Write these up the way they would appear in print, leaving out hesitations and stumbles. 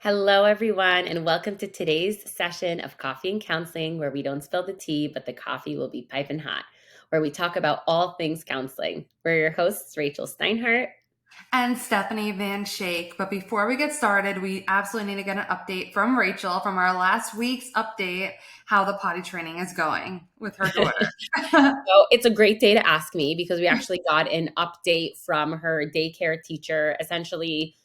Hello, everyone, and welcome to today's session of Coffee and Counseling, where we don't spill the tea, but the coffee will be piping hot, where we talk about all things counseling. We're your hosts, Rachel Steinhardt. And Stephanie Van Schaick. But before we get started, we absolutely need to get an update from Rachel from our last week's update, how the potty training is going with her daughter. So it's a great day to ask me because we actually got an update from her daycare teacher, essentially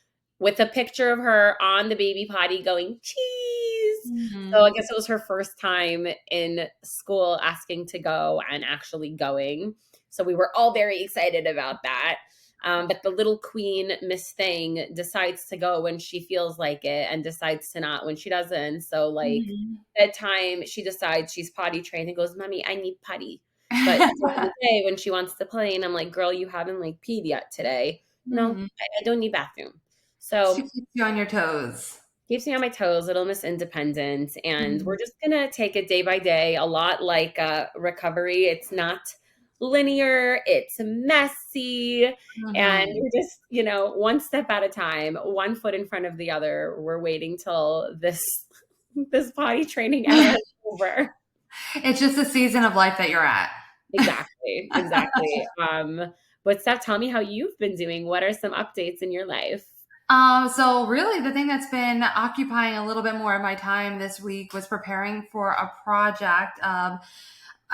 with a picture of her on the baby potty going, cheese. So I Mhm. guess it was her first time in school asking to go and actually going. So we were all very excited about that. But the little queen, Miss Thing, decides to go when she feels like it and decides to not when she doesn't. So, like, Mhm. bedtime, she decides she's potty trained and goes, Mommy, I need potty. But during the day when she wants to play, and I'm like, girl, you haven't like peed yet today. No, Mhm. I don't need bathroom. She So keeps you on your toes. keeps me on my toes, little Miss Independent. And we're Mhm. just gonna take it day by day, a lot like recovery. It's not linear, it's messy. And Mhm. we're just, one step at a time, one foot in front of the other. We're waiting till this potty training era is over. It's just a season of life that you're at. Exactly, exactly. But Steph, tell me how you've been doing. What are some updates in your life? So really the thing that's been occupying a little bit more of my time this week was preparing for a project. I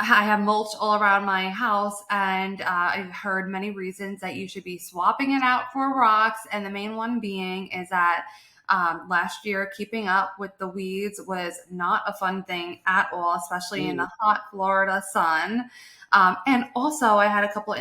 have mulch all around my house, and I've heard many reasons that you should be swapping it out for rocks. And the main one being is that last year, keeping up with the weeds was not a fun thing at all, especially in Mm. the hot Florida sun. And also, I had a couple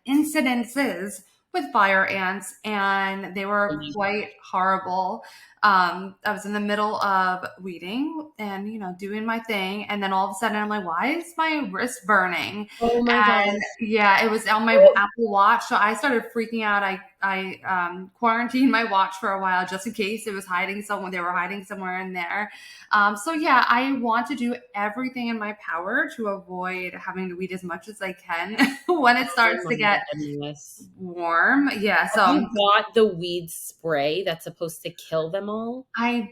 incidences with fire ants, and they were quite horrible. I was in the middle of weeding and doing my thing, and then all of a sudden I'm like, "Why is my wrist burning?" Oh my And gosh. yeah, it was on my Oh, Apple Watch, so I started freaking out. I quarantined my watch for a while just in case it was hiding somewhere. They were hiding somewhere in there. So yeah, I want to do everything in my power to avoid having to weed as much as I can when it oh starts my to get goodness. warm. Yeah, Have so you bought the weed spray that's supposed to kill them all?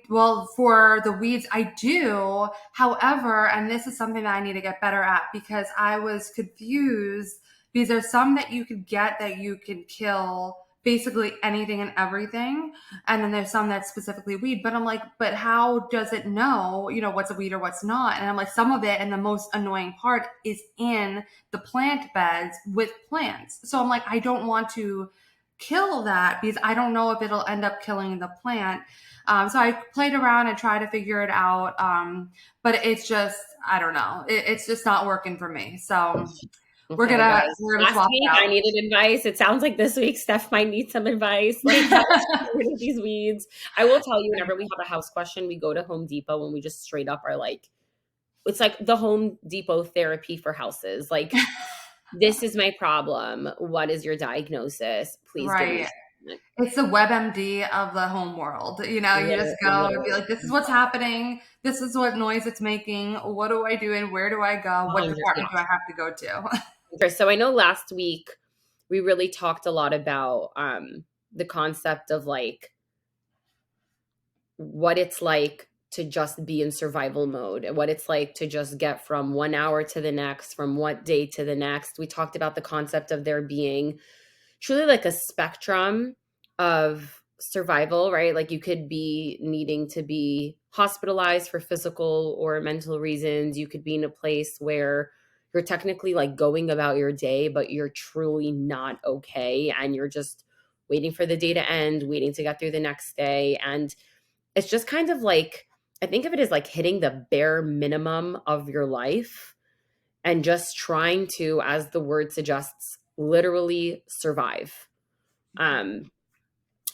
well, for the weeds, I do. However, and this is something that I need to get better at because I was confused because there's some that you could get that you can kill basically anything and everything. And then there's some that's specifically weed. But I'm like, but how does it know, what's a weed or what's not? And I'm like, some of it, and the most annoying part is in the plant beds with plants. So I'm like, I don't want to kill that because I don't know if it'll end up killing the plant. So I played around and tried to figure it out. But it's just, I don't know. It's just not working for me. So we're Okay, gonna guys. we're gonna Last swap week it I needed advice. It sounds like this week Steph might need some advice. Like, how to get rid of these weeds. I will tell you, whenever we have a house question, we go to Home Depot and we just straight up are like, it's like the Home Depot therapy for houses. Like, this is my problem. What is your diagnosis? Please give me Right. a treatment. It's the WebMD of the home world. You just go and be Literally. like, this is what's happening. This is what noise it's making. What do I do and where do I go? What 100, yeah. department do I have to go to? Okay, so I know last week we really talked a lot about the concept of like what it's like to just be in survival mode and what it's like to just get from 1 hour to the next, from what day to the next. We talked about the concept of there being truly like a spectrum of survival, right? Like you could be needing to be hospitalized for physical or mental reasons. You could be in a place where you're technically like going about your day, but you're truly not okay. And you're just waiting for the day to end, waiting to get through the next day. And it's just kind of like, I think of it as like hitting the bare minimum of your life and just trying to, as the word suggests, literally survive. Um,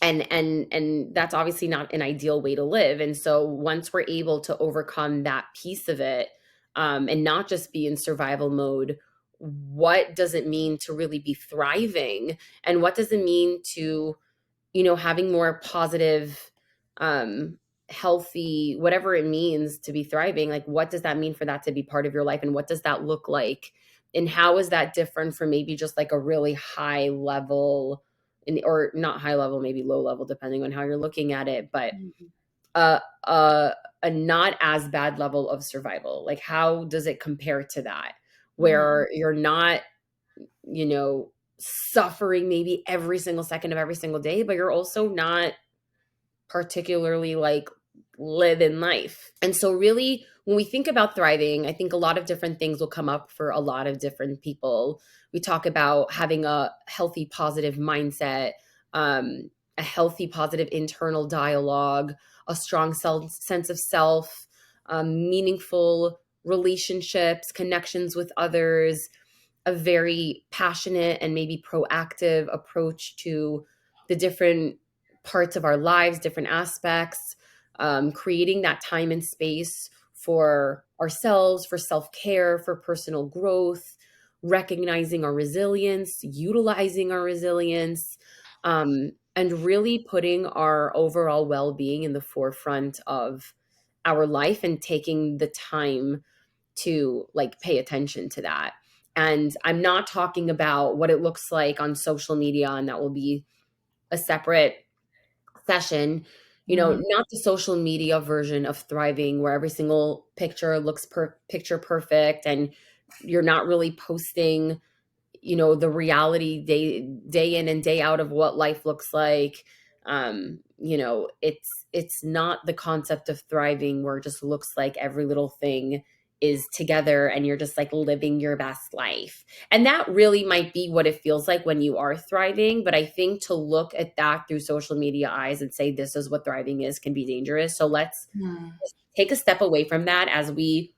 and that's obviously not an ideal way to live. And so once we're able to overcome that piece of it, and not just be in survival mode, what does it mean to really be thriving? And what does it mean to, having more positive, um, healthy, whatever it means to be thriving? Like, what does that mean for that to be part of your life? And what does that look like? And how is that different from maybe just like a really high level or not high level, maybe low level, depending on how you're looking at it, but Mhm. a a a not as bad level of survival? Like, how does it compare to that? Mhm. Where you're not, you know, suffering maybe every single second of every single day, but you're also not particularly like living life. And so, really, when we think about thriving, I think a lot of different things will come up for a lot of different people. We talk about having a healthy, positive mindset, a healthy, positive internal dialogue, a strong sense of self, meaningful relationships, connections with others, a very passionate and maybe proactive approach to the different parts of our lives, different aspects, creating that time and space for ourselves, for self care, for personal growth, recognizing our resilience, utilizing our resilience, and really putting our overall well being in the forefront of our life and taking the time to like pay attention to that. And I'm not talking about what it looks like on social media, and that will be a separate session. You know, Mhm. not the social media version of thriving where every single picture looks picture perfect and you're not really posting, you know, the reality day in and day out of what life looks like. You know, it's not the concept of thriving where it just looks like every little thing is together and you're just like living your best life. And that really might be what it feels like when you are thriving, but I think to look at that through social media eyes and say this is what thriving is can be dangerous. So let's Mhm. take a step away from that as we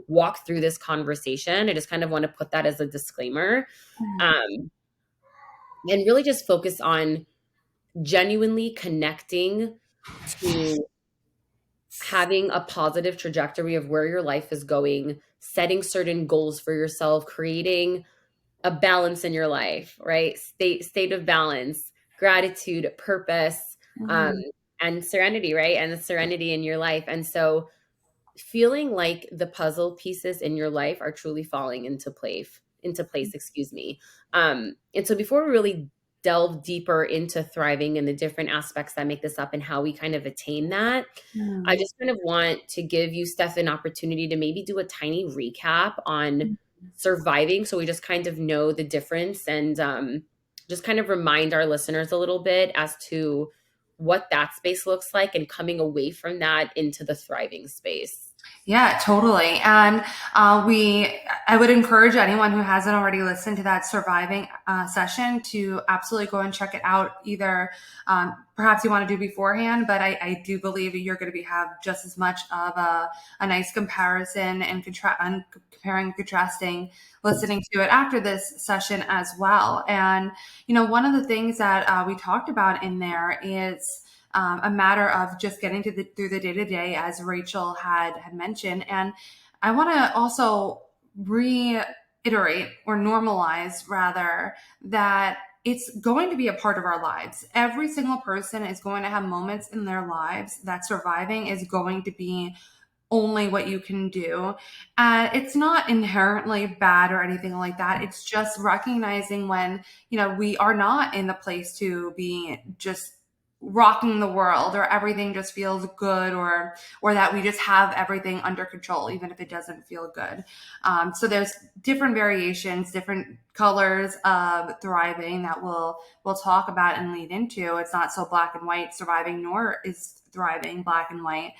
walk through this conversation. I just kind of want to put that as a disclaimer, um, and really just focus on genuinely connecting to having a positive trajectory of where your life is going, setting certain goals for yourself, creating a balance in your life, right? State of balance, gratitude, purpose, um, Mhm. and serenity, right? And the serenity in your life. And so feeling like the puzzle pieces in your life are truly falling into place, excuse me. And so before we really delve deeper into thriving and the different aspects that make this up and how we kind of attain that, I Mhm. just kind of want to give you, Steph, an opportunity to maybe do a tiny recap on surviving, so we just kind of know the difference, and just kind of remind our listeners a little bit as to what that space looks like and coming away from that into the thriving space. Yeah, totally. And I would encourage anyone who hasn't already listened to that surviving session to absolutely go and check it out. Either perhaps you want to do beforehand, but I do believe you're going to have just as much of a nice comparison and comparing and contrasting listening to it after this session as well. And one of the things that we talked about in there is a matter of just getting through the day to day, as Rachel had mentioned. And I want to also reiterate or normalize rather that it's going to be a part of our lives. Every single person is going to have moments in their lives that surviving is going to be only what you can do. And it's not inherently bad or anything like that. It's just recognizing when, we are not in the place to be just rocking the world or everything just feels good or that we just have everything under control even if it doesn't feel good. So there's different variations, different colors of thriving that we'll talk about and lead into. It's not so black and white surviving, nor is thriving black and white.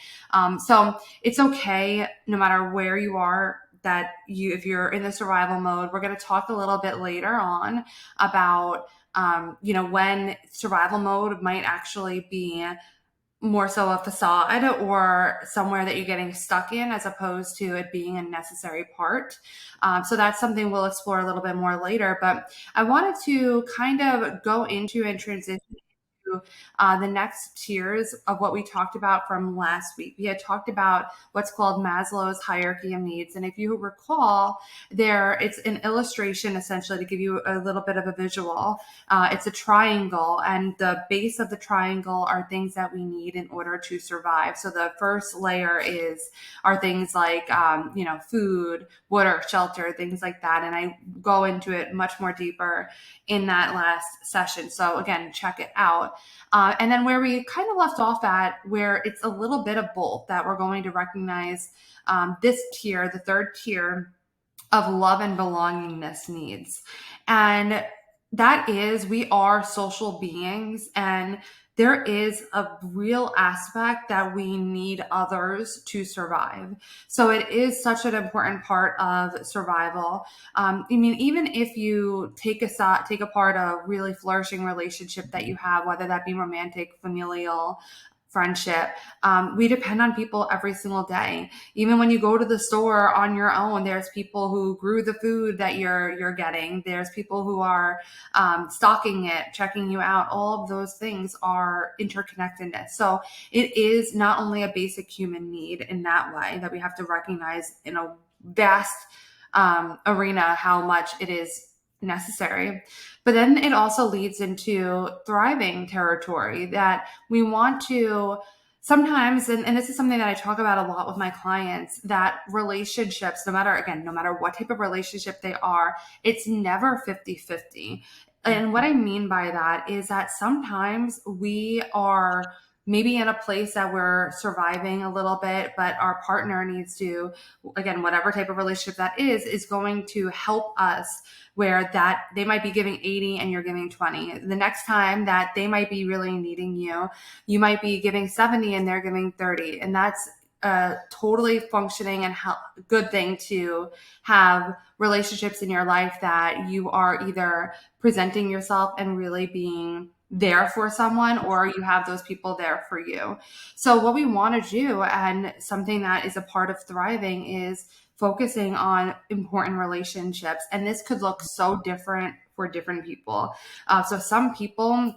So it's okay no matter where you are, that if you're in the survival mode. We're going to talk a little bit later on about when survival mode might actually be more so a facade or somewhere that you're getting stuck in as opposed to it being a necessary part. So that's something we'll explore a little bit more later. But I wanted to kind of go into and transition into the next tiers of what we talked about from last week. We had talked about what's called Maslow's hierarchy of needs. And if you recall, it's an illustration essentially to give you a little bit of a visual. It's a triangle, and the base of the triangle are things that we need in order to survive. So the first layer are things like food, water, shelter, things like that. And I go into it much more deeper in that last session. So again, check it out. And then where we kind of left off at, where it's a little bit of both, that we're going to recognize this tier, the third tier of love and belongingness needs. And that is, we are social beings, and there is a real aspect that we need others to survive. So it is such an important part of survival. I mean, even if you take apart a really flourishing relationship that you have, whether that be romantic, familial, friendship, we depend on people every single day. Even when you go to the store on your own, there's people who grew the food that you're getting. There's people who are stocking it, checking you out. All of those things are interconnectedness. So it is not only a basic human need in that way, that we have to recognize in a vast arena how much it is necessary. But then it also leads into thriving territory, that we want to sometimes, and this is something that I talk about a lot with my clients, that relationships, no matter what type of relationship they are, it's never 50-50. And what I mean by that is that sometimes we are maybe in a place that we're surviving a little bit, but our partner needs to, again, whatever type of relationship that is going to help us, where that they might be giving 80 and you're giving 20. The next time that they might be really needing you, you might be giving 70 and they're giving 30. And that's a totally functioning and good thing to have relationships in your life, that you are either presenting yourself and really being there for someone, or you have those people there for you. So what we want to do, and something that is a part of thriving, is focusing on important relationships. And this could look so different for different people. So some people,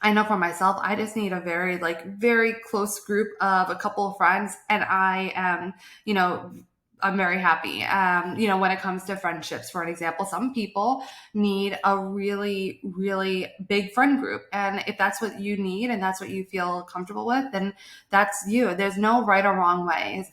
I know for myself, I just need a very close group of a couple of friends, and I am, I'm very happy. When it comes to friendships, for an example, some people need a really, really big friend group. And if that's what you need and that's what you feel comfortable with, then that's you. There's no right or wrong ways.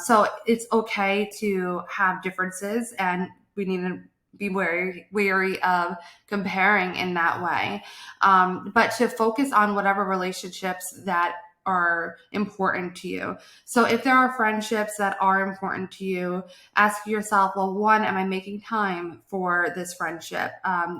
So it's okay to have differences, and we need to be wary of comparing in that way. But to focus on whatever relationships that are important to you. So if there are friendships that are important to you, ask yourself, well, one, am I making time for this friendship?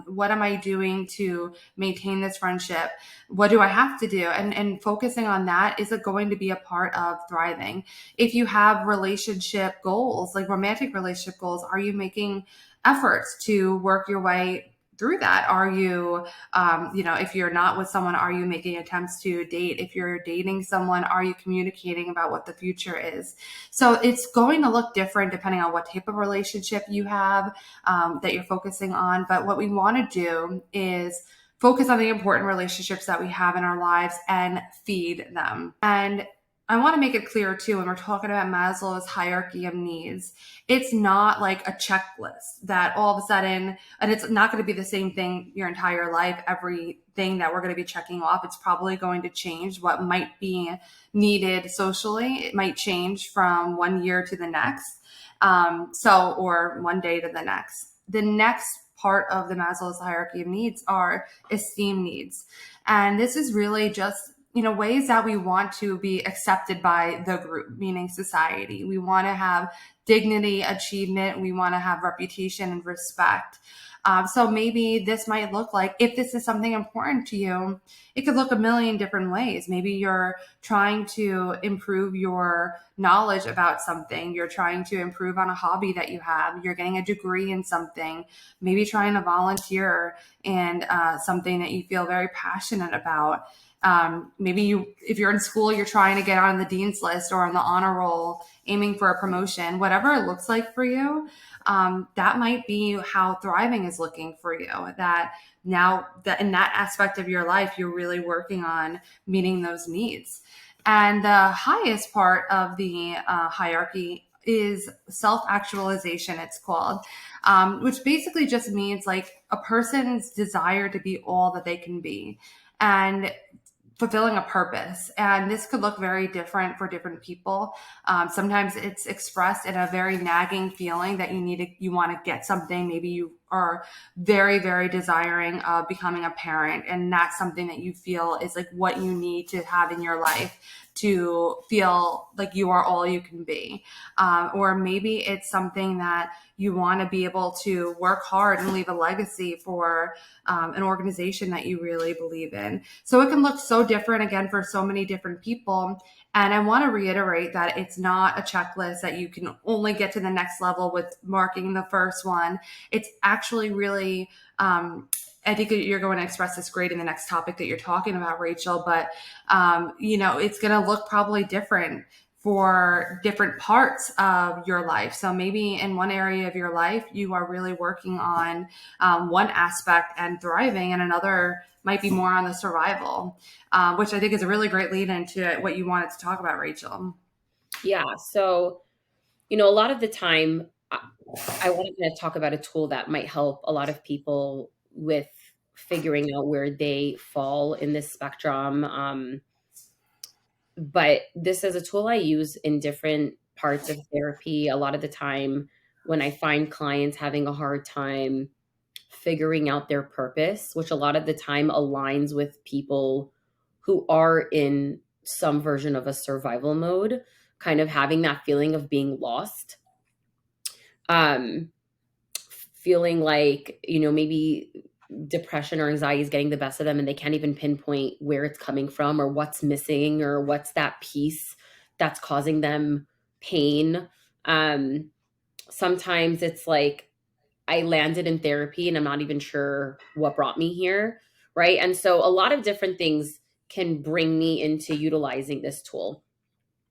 What am I doing to maintain this friendship? What do I have to do? And focusing on that is going to be a part of thriving. If you have relationship goals, like romantic relationship goals, are you making efforts to work your way through that? Are you, if you're not with someone, are you making attempts to date? If you're dating someone, are you communicating about what the future is? So it's going to look different depending on what type of relationship you have that you're focusing on. But what we want to do is focus on the important relationships that we have in our lives and feed them. And I want to make it clear too, when we're talking about Maslow's hierarchy of needs, it's not like a checklist that all of a sudden, and it's not going to be the same thing your entire life, everything that we're going to be checking off. It's probably going to change what might be needed socially. It might change from one year to the next. Or one day to the next. The next part of the Maslow's hierarchy of needs are esteem needs. And this is really just ways that we want to be accepted by the group, meaning society. We want to have dignity, achievement. We want to have reputation and respect. So maybe this might look like, if this is something important to you, it could look a million different ways. Maybe you're trying to improve your knowledge about something. You're trying to improve on a hobby that you have. You're getting a degree in something, maybe trying to volunteer in something that you feel very passionate about. Maybe if you're in school, you're trying to get on the dean's list or on the honor roll, aiming for a promotion, whatever it looks like for you. That might be how thriving is looking for you. That now that in that aspect of your life, you're really working on meeting those needs. And the highest part of the hierarchy is self actualization, it's called, which basically just means like a person's desire to be all that they can be and fulfilling a purpose. And this could look very different for different people. Sometimes it's expressed in a very nagging feeling that you want to get something. Maybe you are very, very desiring of becoming a parent. And that's something that you feel is like what you need to have in your life to feel like you are all you can be. Or maybe it's something that you want to be able to work hard and leave a legacy for an organization that you really believe in. So it can look so different again for so many different people. And I want to reiterate that it's not a checklist that you can only get to the next level with marking the first one. It's actually really, I think you're going to express this great in the next topic that you're talking about, Rachel, but, it's going to look probably different for different parts of your life. So maybe in one area of your life, you are really working on one aspect and thriving, and another might be more on the survival, which I think is a really great lead into what you wanted to talk about, Rachel. Yeah. So, a lot of the time, I wanted to talk about a tool that might help a lot of people with figuring out where they fall in this spectrum. But this is a tool I use in different parts of therapy. A lot of the time, when I find clients having a hard time figuring out their purpose, which a lot of the time aligns with people who are in some version of a survival mode, kind of having that feeling of being lost. Um, Feeling like, maybe depression or anxiety is getting the best of them and they can't even pinpoint where it's coming from or what's missing or what's that piece that's causing them pain. Um, Sometimes it's like I landed in therapy and I'm not even sure what brought me here. Right. And so a lot of different things can bring me into utilizing this tool.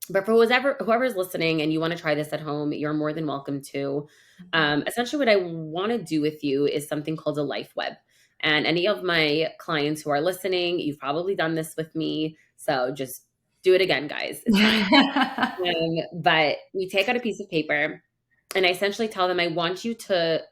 But for whoever's listening and you want to try this at home, you're more than welcome to. Essentially, what I want to do with you is something called a life web. And any of my clients who are listening, you've probably done this with me. So just do it again, guys. It's fine. But we take out a piece of paper and I essentially tell them, I want you to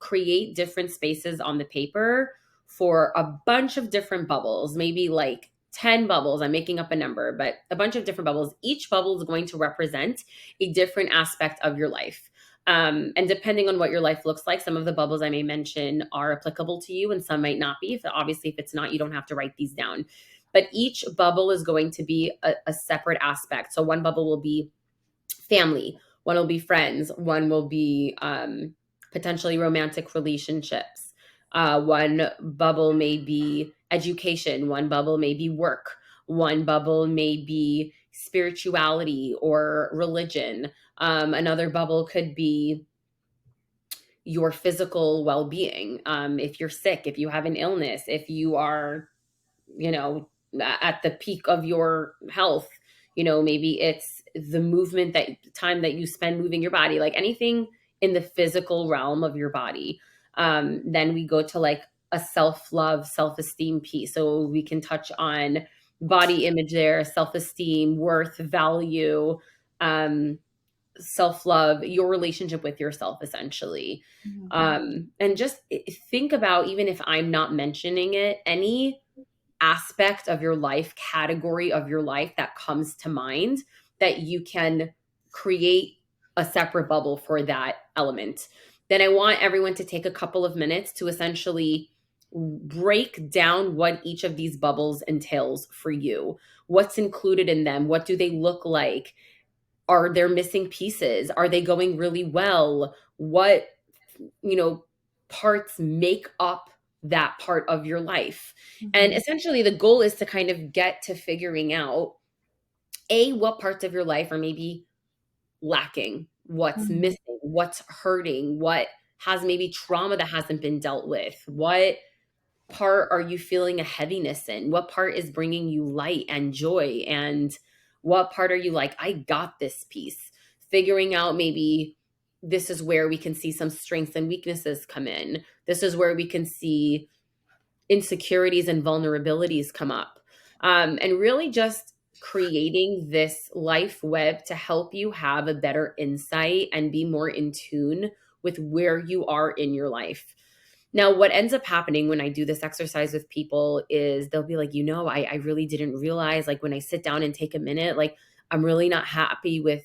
create different spaces on the paper for a bunch of different bubbles, maybe like 10 bubbles. I'm making up a number, but a bunch of different bubbles. Each bubble is going to represent a different aspect of your life. And depending on what your life looks like, some of the bubbles I may mention are applicable to you and some might not be. Obviously, if it's not, you don't have to write these down. But each bubble is going to be a separate aspect. So one bubble will be family, one will be friends, one will be potentially romantic relationships. One bubble may be education, one bubble may be work, one bubble may be spirituality or religion. Another bubble could be your physical well being. If you're sick, if you have an illness, if you are, you know, at the peak of your health, maybe it's the movement that time that you spend moving your body, like anything in the physical realm of your body. Then we go to like a self-love, self-esteem piece. So we can touch on body image there, self-esteem, worth, value, um, self-love, your relationship with yourself, essentially. And just think about, even if I'm not mentioning it, any aspect of your life, category of your life that comes to mind that you can create a separate bubble for that element. Then I want everyone to take a couple of minutes to essentially break down what each of these bubbles entails for you. What's included in them? What do they look like? Are there missing pieces? Are they going really well? What, you know, parts make up that part of your life? And essentially the goal is to kind of get to figuring out what parts of your life are maybe lacking, what's Mhm. missing, what's hurting, what has maybe trauma that hasn't been dealt with, what part are you feeling a heaviness in? What part is bringing you light and joy? And what part are you like, I got this piece? Figuring out maybe this is where we can see some strengths and weaknesses come in. This is where we can see insecurities and vulnerabilities come up. And really just creating this life web to help you have a better insight and be more in tune with where you are in your life. Now, what ends up happening when I do this exercise with people is they'll be like, I really didn't realize, like, when I sit down and take a minute, like, I'm really not happy with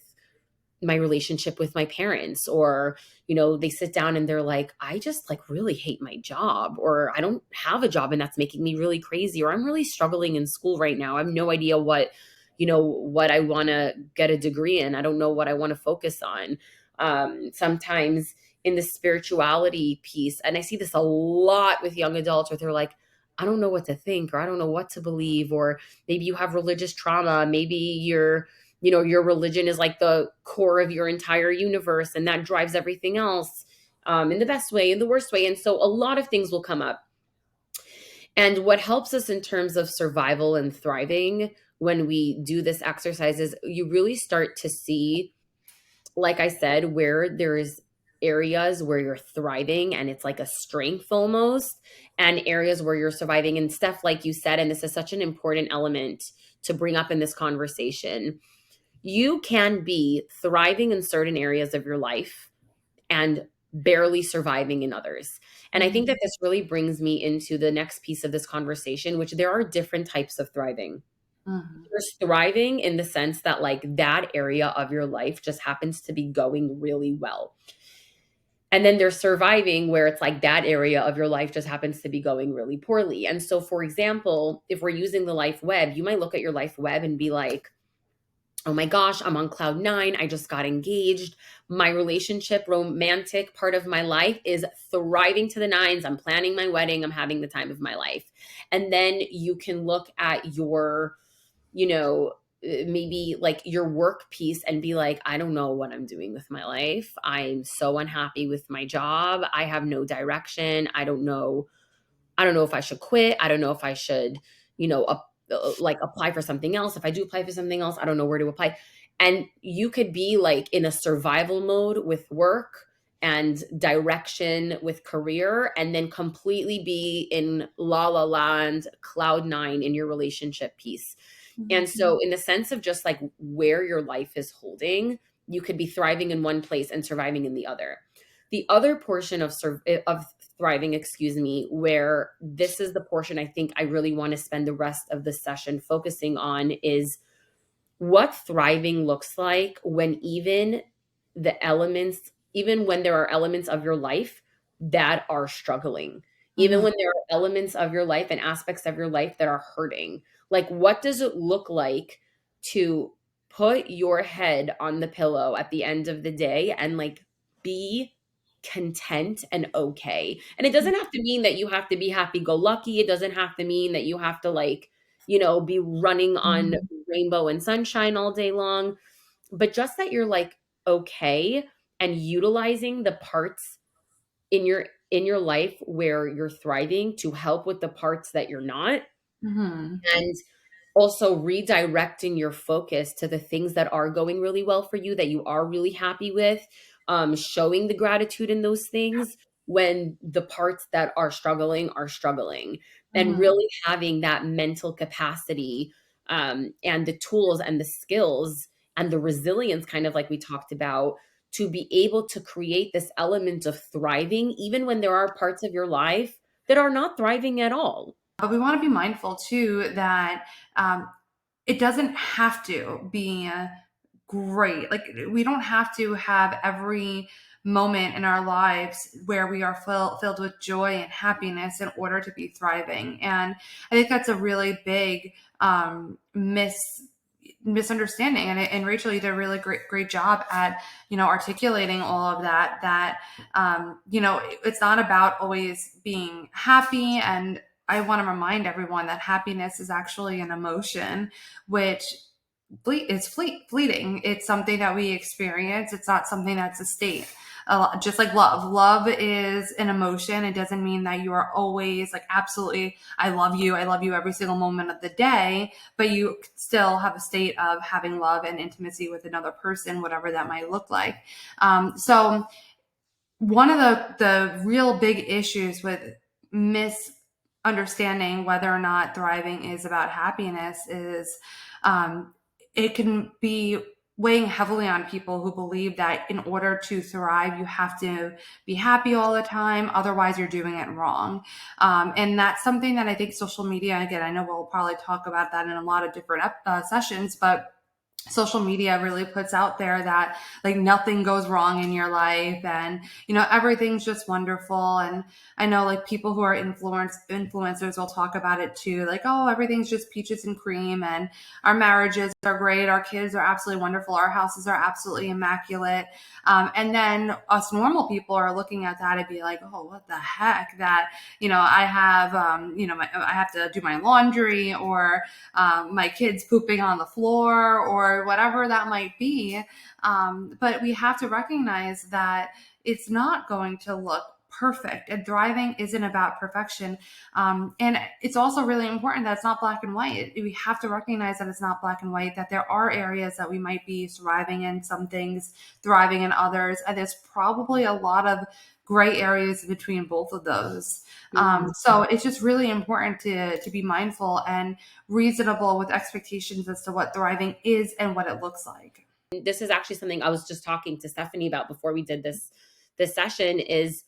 my relationship with my parents. Or they sit down and they're like, I just like really hate my job, or I don't have a job and that's making me really crazy, or I'm really struggling in school right now. I have no idea what I want to get a degree in. I don't know what I want to focus on. Sometimes in the spirituality piece, and I see this a lot with young adults, where they're like, I don't know what to think, or I don't know what to believe. Or maybe you have religious trauma. Maybe your religion is like the core of your entire universe, and that drives everything else, in the best way, in the worst way. And so a lot of things will come up. And what helps us in terms of survival and thriving when we do this exercise is you really start to see, like I said, where there's areas where you're thriving and it's like a strength almost, and areas where you're surviving. And Steph, like you said, and this is such an important element to bring up in this conversation, you can be thriving in certain areas of your life and barely surviving in others. And I think Mhm. that this really brings me into the next piece of this conversation, which there are different types of thriving. Mhm. There's thriving in the sense that, like, that area of your life just happens to be going really well. And then there's surviving, where it's like that area of your life just happens to be going really poorly. And so, for example, if we're using the life web, you might look at your life web and be like, oh my gosh, I'm on cloud nine. I just got engaged. My relationship, romantic part of my life is thriving to the nines. I'm planning my wedding. I'm having the time of my life. And then you can look at your, maybe like your work piece and be like, I don't know what I'm doing with my life. I'm so unhappy with my job. I have no direction. I don't know if I should quit. I don't know if I should, like, apply for something else. If I do apply for something else, I don't know where to apply. And you could be like in a survival mode with work and direction with career, and then completely be in la la land, cloud nine in your relationship piece. And Mhm. so, in the sense of just like where your life is holding, you could be thriving in one place and surviving in the other. The other portion of thriving, excuse me, where this is the portion I think I really want to spend the rest of the session focusing on, is what thriving looks like when even when there are elements of your life that are struggling, even Mhm. when there are elements of your life and aspects of your life that are hurting. Like, what does it look like to put your head on the pillow at the end of the day and, like, be content and okay? And it doesn't have to mean that you have to be happy go lucky. It doesn't have to mean that you have to, like, be running on Mhm. rainbow and sunshine all day long, but just that you're like okay and utilizing the parts in your life where you're thriving to help with the parts that you're not, Mhm. and also redirecting your focus to the things that are going really well for you, that you are really happy with, showing the gratitude in those things when the parts that are struggling, and Mhm. really having that mental capacity, and the tools and the skills and the resilience, kind of like we talked about, to be able to create this element of thriving, even when there are parts of your life that are not thriving at all. But we want to be mindful too that um, it doesn't have to be great. Like, we don't have to have every moment in our lives where we are filled with joy and happiness in order to be thriving. And I think that's a really big misunderstanding. And Rachel, you did a really great job at articulating all of that. That it's not about always being happy. And I want to remind everyone that happiness is actually an emotion, which fleeting. It's something that we experience. It's not something that's a state. just like love. Love is an emotion. It doesn't mean that you are always like, absolutely, I love you every single moment of the day, but you still have a state of having love and intimacy with another person, whatever that might look like. So one of the real big issues with misunderstanding whether or not thriving is about happiness is um, it can be weighing heavily on people who believe that in order to thrive you have to be happy all the time, otherwise you're doing it wrong. And that's something that I think social media, again, I know we'll probably talk about that in a lot of different sessions, but social media really puts out there that like nothing goes wrong in your life, and everything's just wonderful. And I know like people who are influencers will talk about it too, like, oh, everything's just peaches and cream, and our marriages are great, our kids are absolutely wonderful, our houses are absolutely immaculate. And then us normal people are looking at that and be like, oh, what the heck, that I have I have to do my laundry, or my kids pooping on the floor, or whatever that might be. But we have to recognize that it's not going to look perfect, and thriving isn't about perfection. And it's also really important that it's not black and white. We have to recognize that it's not black and white, that there are areas that we might be surviving in some things, thriving in others, and there's probably a lot of gray areas between both of those. Mhm. So it's just really important to be mindful and reasonable with expectations as to what thriving is and what it looks like. This is actually something I was just talking to Stephanie about before we did this session, is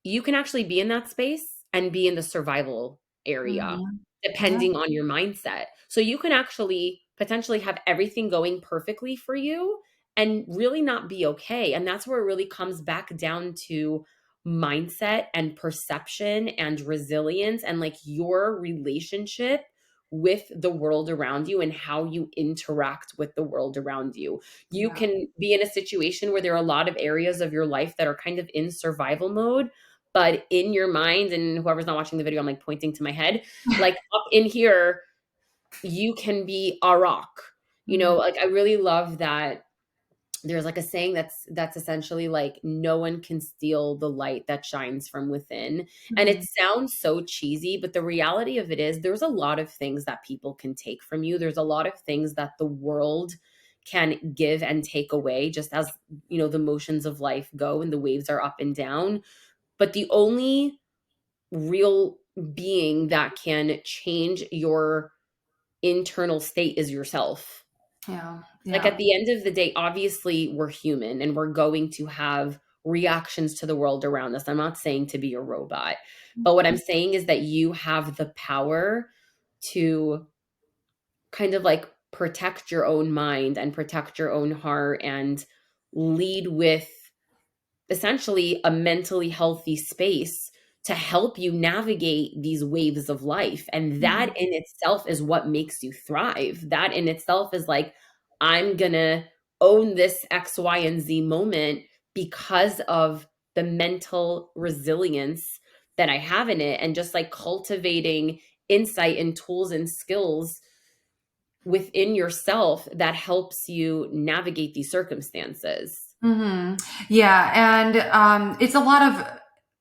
you can actually be in that space and be in the survival area Mm-hmm. Yeah. depending on your mindset. So you can actually potentially have everything going perfectly for you and really not be okay. And that's where it really comes back down to mindset and perception and resilience and like your relationship with the world around you and how you interact with the world around you. You Yeah. can be in a situation where there are a lot of areas of your life that are kind of in survival mode, but in your mind, and whoever's not watching the video, I'm like pointing to my head, like up in here, you can be a rock. Mm-hmm. Like I really love that there's like a saying that's essentially like no one can steal the light that shines from within. And it Mm-hmm. sounds so cheesy, but the reality of it is there's a lot of things that people can take from you. There's a lot of things that the world can give and take away, just as the motions of life go and the waves are up and down. But the only real being that can change your internal state is yourself. Yeah. Like Yeah. at the end of the day, obviously we're human and we're going to have reactions to the world around us. I'm not saying to be a robot, but what I'm saying is that you have the power to kind of like protect your own mind and protect your own heart and lead with essentially a mentally healthy space to help you navigate these waves of life. And that Mhm. in itself is what makes you thrive. That in itself is like, I'm going to own this X, Y, and Z moment because of the mental resilience that I have in it. And just like cultivating insight and tools and skills within yourself that helps you navigate these circumstances. Hmm. Yeah, and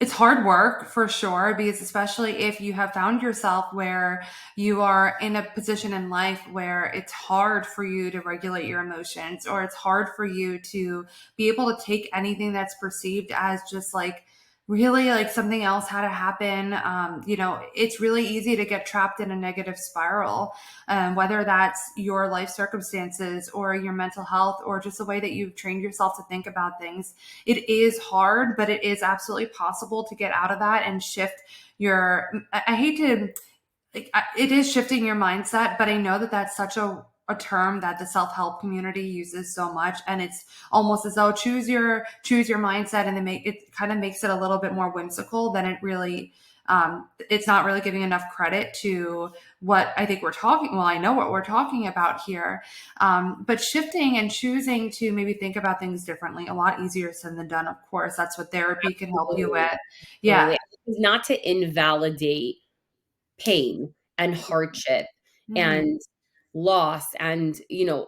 it's hard work for sure, because especially if you have found yourself where you are in a position in life where it's hard for you to regulate your emotions, or it's hard for you to be able to take anything that's perceived as just like really like something else had to happen. It's really easy to get trapped in a negative spiral, whether that's your life circumstances or your mental health or just the way that you've trained yourself to think about things. It is hard, but it is absolutely possible to get out of that and shift your. I hate to like it is shifting your mindset, but I know that that's such a term that the self-help community uses so much, and it's almost as though choose your mindset, and then make it kind of makes it a little bit more whimsical than it really. It's not really giving enough credit to what I think we're talking. Well, I know what we're talking about here, but shifting and choosing to maybe think about things differently, a lot easier said than done. Of course, that's what therapy can help you Absolutely. with. Yeah. Absolutely. It's not to invalidate pain and hardship Mhm. and loss and,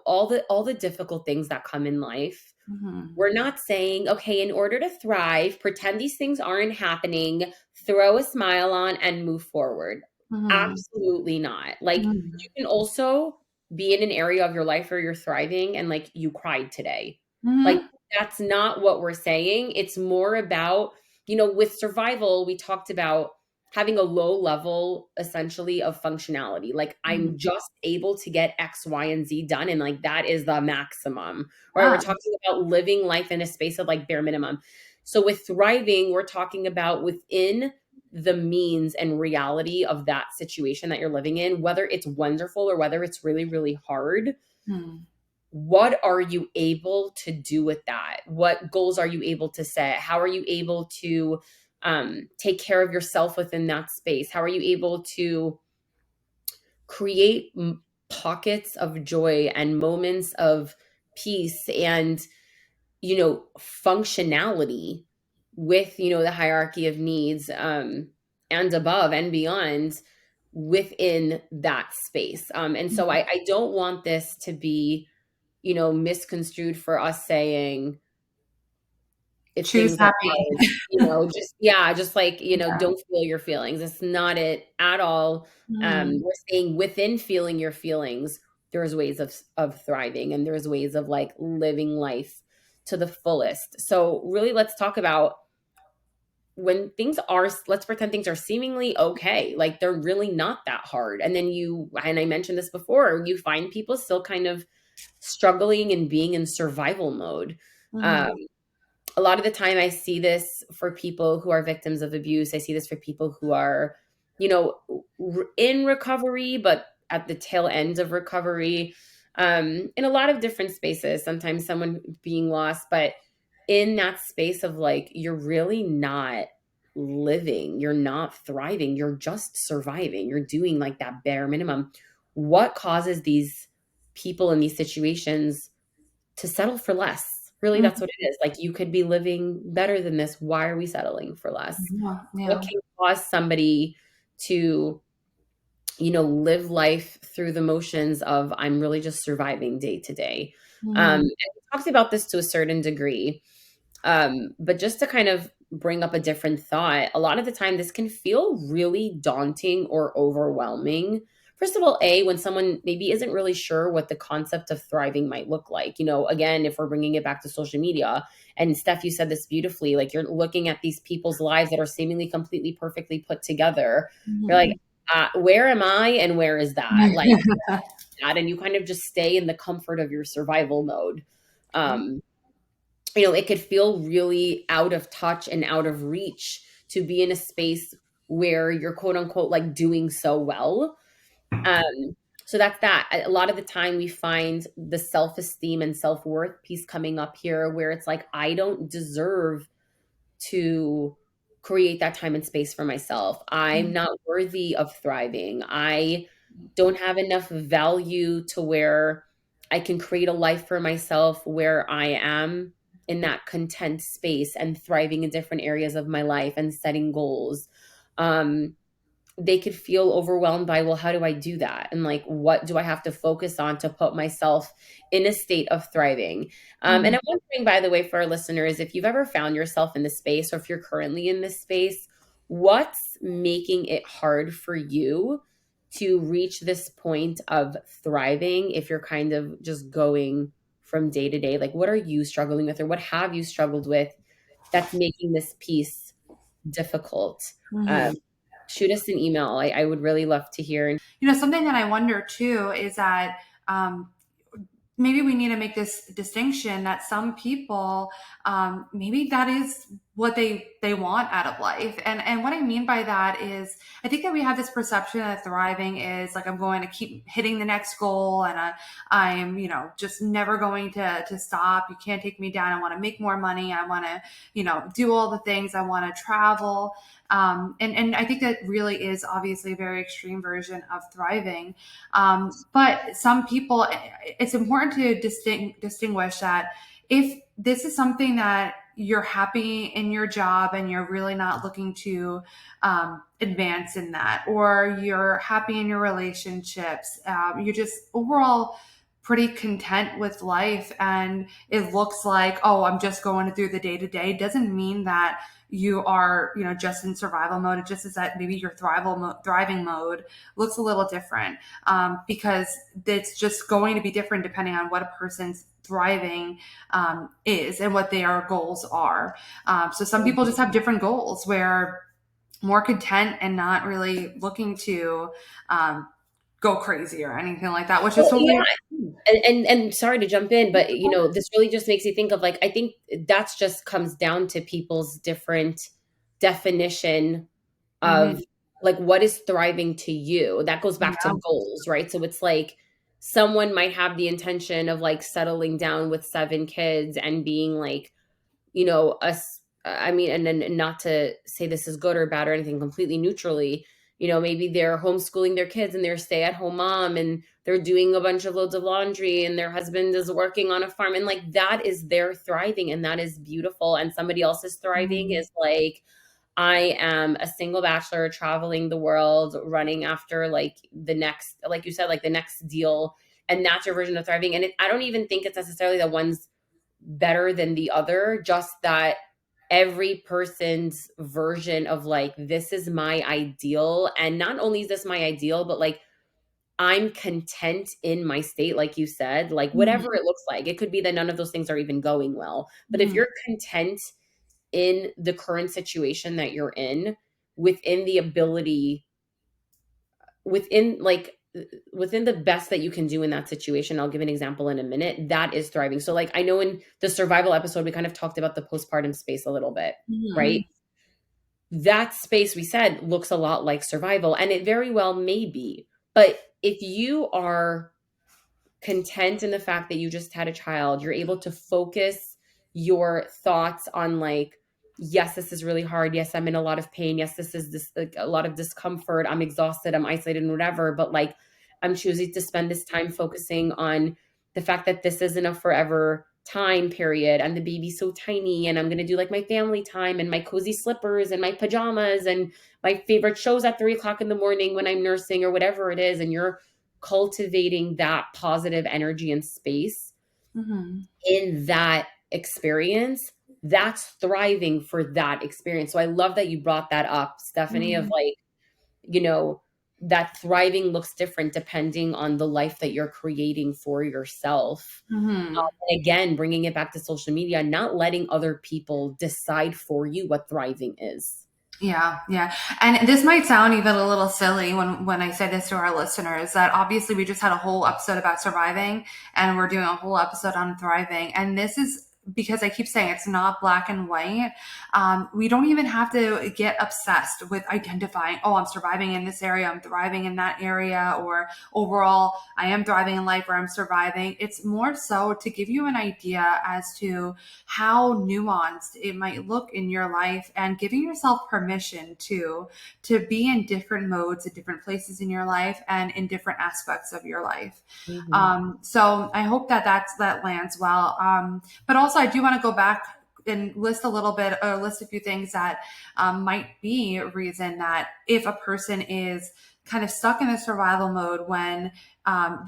all the difficult things that come in life. Mm-hmm. We're not saying, okay, in order to thrive, pretend these things aren't happening, throw a smile on and move forward. Mm-hmm. Absolutely not. Like, Mm-hmm. you can also be in an area of your life where you're thriving and like you cried today. Like, Mm-hmm. that's not what we're saying. It's more about, with survival, we talked about having a low level essentially of functionality. Like, I'm just able to get X, Y, and Z done. And like, that is the maximum, right? We're Yeah. talking about living life in a space of like bare minimum. So with thriving, we're talking about within the means and reality of that situation that you're living in, whether it's wonderful or whether it's really, really hard. Mm-hmm. What are you able to do with that? What goals are you able to set? How are you able to take care of yourself within that space? How are you able to create pockets of joy and moments of peace and, functionality with, the hierarchy of needs, and above and beyond within that space. And so I don't want this to be, misconstrued for us saying, if Choose things are happy. hard, just, yeah, just like, Yeah. don't feel your feelings. It's not it at all. Mm-hmm. We're saying within feeling your feelings, there's ways of thriving and there's ways of like living life to the fullest. So really, let's talk about when things are, let's pretend things are seemingly okay, like they're really not that hard. And then and I mentioned this before, you find people still kind of struggling and being in survival mode. Um, Mm-hmm. a lot of the time I see this for people who are victims of abuse. I see this for people who are, in recovery, but at the tail end of recovery, in a lot of different spaces, sometimes someone being lost, but in that space of like, you're really not living, you're not thriving, you're just surviving, you're doing like that bare minimum. What causes these people in these situations to settle for less? Really, that's what it is. Like, you could be living better than this. Why are we settling for less? Yeah. What Yeah. can cause somebody to, live life through the motions of, I'm really just surviving day to day? And Mm-hmm. we talked about this to a certain degree. But just to kind of bring up a different thought, a lot of the time this can feel really daunting or overwhelming. First of all, when someone maybe isn't really sure what the concept of thriving might look like. Again, if we're bringing it back to social media, and Steph, you said this beautifully, like, you're looking at these people's lives that are seemingly completely perfectly put together. You're like, where am I and where is that? Like, that, and you kind of just stay in the comfort of your survival mode. Um, it could feel really out of touch and out of reach to be in a space where you're quote unquote like doing so well. Um, so that's that. A lot of the time we find the self-esteem and self-worth piece coming up here where it's like, I don't deserve to create that time and space for myself. I'm not worthy of thriving. I don't have enough value to where I can create a life for myself where I am in that content space and thriving in different areas of my life and setting goals. Um, they could feel overwhelmed by, well, how do I do that? And like, what do I have to focus on to put myself in a state of thriving? And Mm-hmm. I'm wondering, by the way, for our listeners, if you've ever found yourself in this space or if you're currently in this space, what's making it hard for you to reach this point of thriving if you're kind of just going from day to day? Like, what are you struggling with or what have you struggled with that's making this piece difficult? Um, Mm-hmm. shoot us an email. I would really love to hear. Something that I wonder too is that um, maybe we need to make this distinction that some people maybe that is what they want out of life, and what I mean by that is I think that we have this perception that thriving is like I'm going to keep hitting the next goal, and I'm just never going to stop. You can't take me down. I want to make more money. I want to do all the things. I want to travel. And I think that really is obviously a very extreme version of thriving. But some people, it's important to distinguish that if this is something that you're happy in your job and you're really not looking to advance in that, or you're happy in your relationships. You're just overall pretty content with life, and it looks like, oh, I'm just going through the day to day, doesn't mean that you are, just in survival mode. It just is that maybe your thriving mode looks a little different, because it's just going to be different depending on what a person's thriving is and what their goals are. So some people just have different goals where more content and not really looking to go crazy or anything like that, which is Well, totally. yeah, and sorry to jump in, but this really just makes you think of like I think that's just comes down to people's different definition of Mhm. like what is thriving to you. That goes back to Yeah. goals, right? So it's like someone might have the intention of like settling down with 7 kids and being like, I mean, and then and not to say this is good or bad or anything, completely neutrally. Maybe they're homeschooling their kids and they're stay-at-home mom and they're doing a bunch of loads of laundry and their husband is working on a farm, and like that is their thriving and that is beautiful. And somebody else's thriving Mhm. is like, I am a single bachelor traveling the world, running after like the next, like you said, like the next deal. And that's your version of thriving. And I don't even think it's necessarily the one's better than the other, just that every person's version of like, this is my ideal. And not only is this my ideal, but like, I'm content in my state, like you said, like Mhm. whatever it looks like. It could be that none of those things are even going well. But if Mhm. you're content in the current situation that you're in, within the ability, within like within the best that you can do in that situation, I'll give an example in a minute, that is thriving. So like I know in the survival episode we kind of talked about the postpartum space a little bit, right? Mhm. That space we said looks a lot like survival, and it very well may be. But if you are content in the fact that you just had a child, you're able to focus your thoughts on like, yes, this is really hard. Yes, I'm in a lot of pain. Yes, this is this like a lot of discomfort. I'm exhausted. I'm isolated and whatever. But like, I'm choosing to spend this time focusing on the fact that this isn't a forever time period and the baby's so tiny, and I'm going to do like my family time and my cozy slippers and my pajamas and my favorite shows at 3 o'clock in the morning when I'm nursing or whatever it is. And you're cultivating that positive energy and space Mhm. in that experience, that's thriving for that experience. So I love that you brought that up, Stephanie, of Mhm. like, you know, that thriving looks different depending on the life that you're creating for yourself. Mhm. And again, bringing it back to social media, not letting other people decide for you what thriving is. Yeah, yeah. And this might sound even a little silly when I say this to our listeners, that obviously we just had a whole episode about surviving and we're doing a whole episode on thriving. And this is because I keep saying it's not black and white. We don't even have to get obsessed with identifying, oh, I'm surviving in this area, I'm thriving in that area, or overall, I am thriving in life or I'm surviving. It's more so to give you an idea as to how nuanced it might look in your life, and giving yourself permission to be in different modes at different places in your life and in different aspects of your life. Mhm. So I hope that lands well. But also I do want to go back and list a few things that might be a reason that if a person is kind of stuck in a survival mode when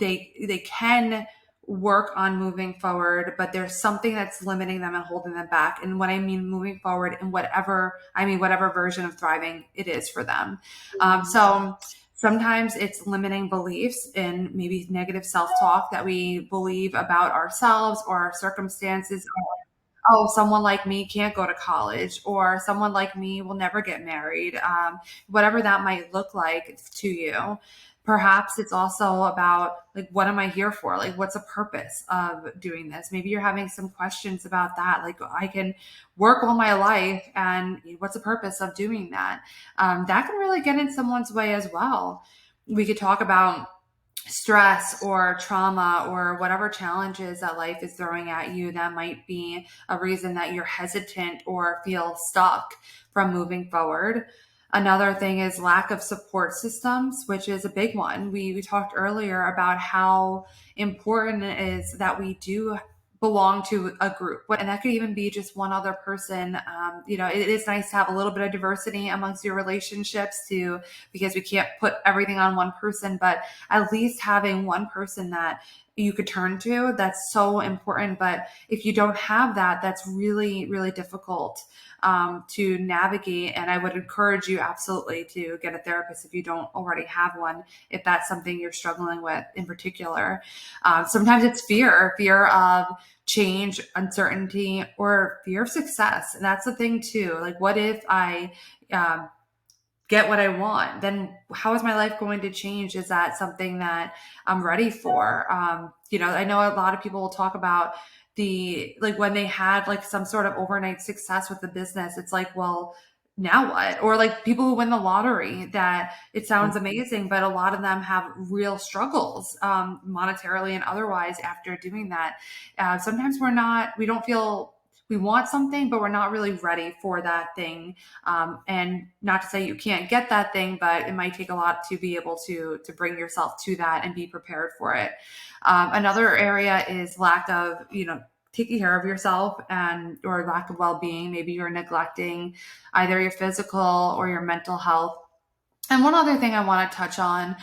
they can work on moving forward, but there's something that's limiting them and holding them back. And what I mean moving forward in whatever version of thriving it is for them. Mhm. So sometimes it's limiting beliefs and maybe negative self-talk that we believe about ourselves or our circumstances. Oh, someone like me can't go to college, or someone like me will never get married, whatever that might look like to you. Perhaps it's also about, like, what am I here for? Like, what's the purpose of doing this? Maybe you're having some questions about that. Like, I can work all my life, and what's the purpose of doing that? That can really get in someone's way as well. We could talk about stress or trauma or whatever challenges that life is throwing at you that might be a reason that you're hesitant or feel stuck from moving forward. Another thing is lack of support systems, which is a big one. We talked earlier about how important it is that we do belong to a group. And that could even be just one other person. It is nice to have a little bit of diversity amongst your relationships too, because we can't put everything on one person, but at least having one person that you could turn to, that's so important. But if you don't have that, that's really, really difficult to navigate. And I would encourage you absolutely to get a therapist if you don't already have one, if that's something you're struggling with in particular. Sometimes it's fear of change, uncertainty, or fear of success. And that's the thing too. Like, what if I get what I want? Then how is my life going to change? Is that something that I'm ready for? I know a lot of people will talk about when they had like some sort of overnight success with the business. It's like, well, now what? Or like people who win the lottery, that it sounds amazing, but a lot of them have real struggles, monetarily and otherwise after doing that. Sometimes we don't feel we want something, but we're not really ready for that thing. And not to say you can't get that thing, but it might take a lot to be able to bring yourself to that and be prepared for it. Another area is lack of, taking care of yourself or lack of well-being. Maybe you're neglecting either your physical or your mental health. And one other thing I want to touch on,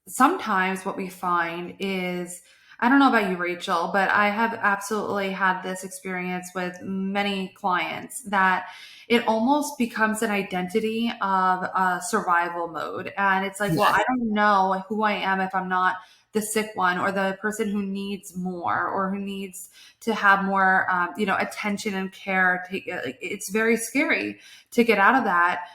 sometimes what we find is, I don't know about you, Rachel, but I have absolutely had this experience with many clients that it almost becomes an identity of a survival mode. And it's like, well, Yes. I don't know who I am if I'm not the sick one or the person who needs more or who needs to have more, attention and care. It's very scary to get out of that,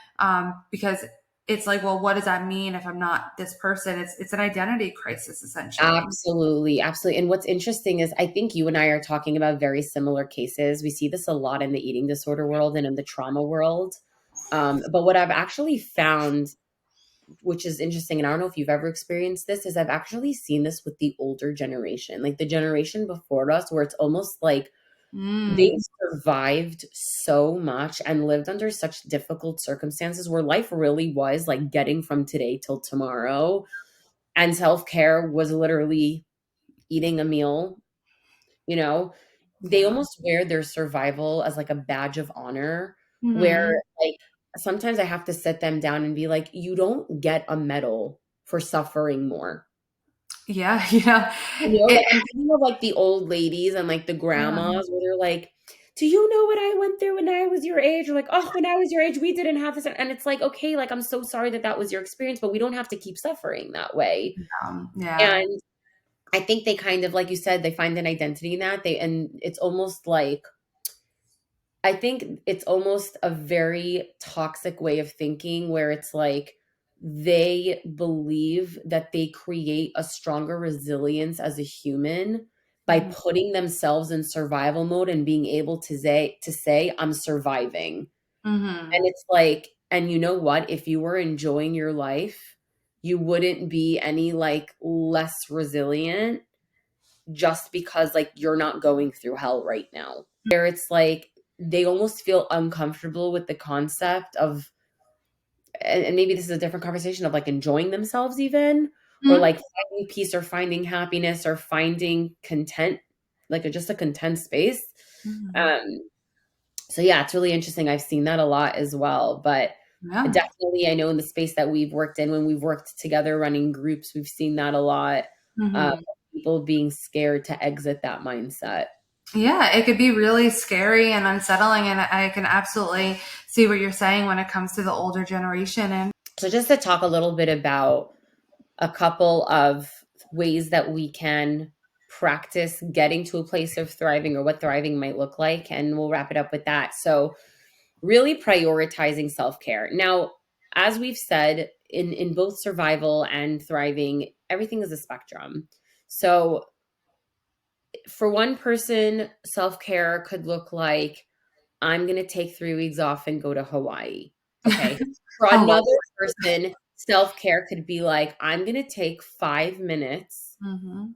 because it's like, well, what does that mean if I'm not this person? It's an identity crisis, essentially. Absolutely, absolutely. And what's interesting is I think you and I are talking about very similar cases. We see this a lot in the eating disorder world and in the trauma world. But what I've actually found, which is interesting, and I don't know if you've ever experienced this, is I've actually seen this with the older generation, like the generation before us, where it's almost like they Mm, survived so much and lived under such difficult circumstances where life really was like getting from today till tomorrow. And self care was literally eating a meal, you know, they yeah. almost wear their survival as like a badge of honor, where Hmm. like sometimes I have to sit them down and be like, you don't get a medal for suffering more. Yeah, Like it, I'm thinking of like the old ladies and like the yeah, grandmas where they're like, do you know what I went through when I was your age? Or like, oh, when I was your age, we didn't have this. And it's like, okay, like I'm so sorry that that was your experience, but we don't have to keep suffering that way. yeah. And I think they kind of, like you said, they find an identity in that. And it's almost like, I think it's almost a very toxic way of thinking where it's like they believe that they create a stronger resilience as a human by Mhm, putting themselves in survival mode and being able to say I'm surviving. And mhm, it's like, and you know what? If you were enjoying your life, you wouldn't be any like less resilient just because like you're not going through hell right now. Where it's like they almost feel uncomfortable with the concept of, and maybe this is a different conversation of like enjoying themselves even, or mhm, like finding peace or finding happiness or finding content, like just a content space. mhm. Um, so yeah, it's really interesting. I've seen that a lot as well, but Yeah. definitely I know in the space that we've worked in, when we've worked together running groups, we've seen that a lot. Uh, Mhm. People being scared to exit that mindset. Yeah, it could be really scary and unsettling, and I can absolutely see what you're saying when it comes to the older generation. And So just to talk a little bit about a couple of ways that we can practice getting to a place of thriving or what thriving might look like, and we'll wrap it up with that. So really prioritizing self-care. Now, as we've said, in both survival and thriving, everything is a spectrum. So for one person, self-care could look like I'm going to take 3 weeks off and go to Hawaii. Okay. For oh, another person, self care could be like, I'm going to take 5 minutes, mm-hmm,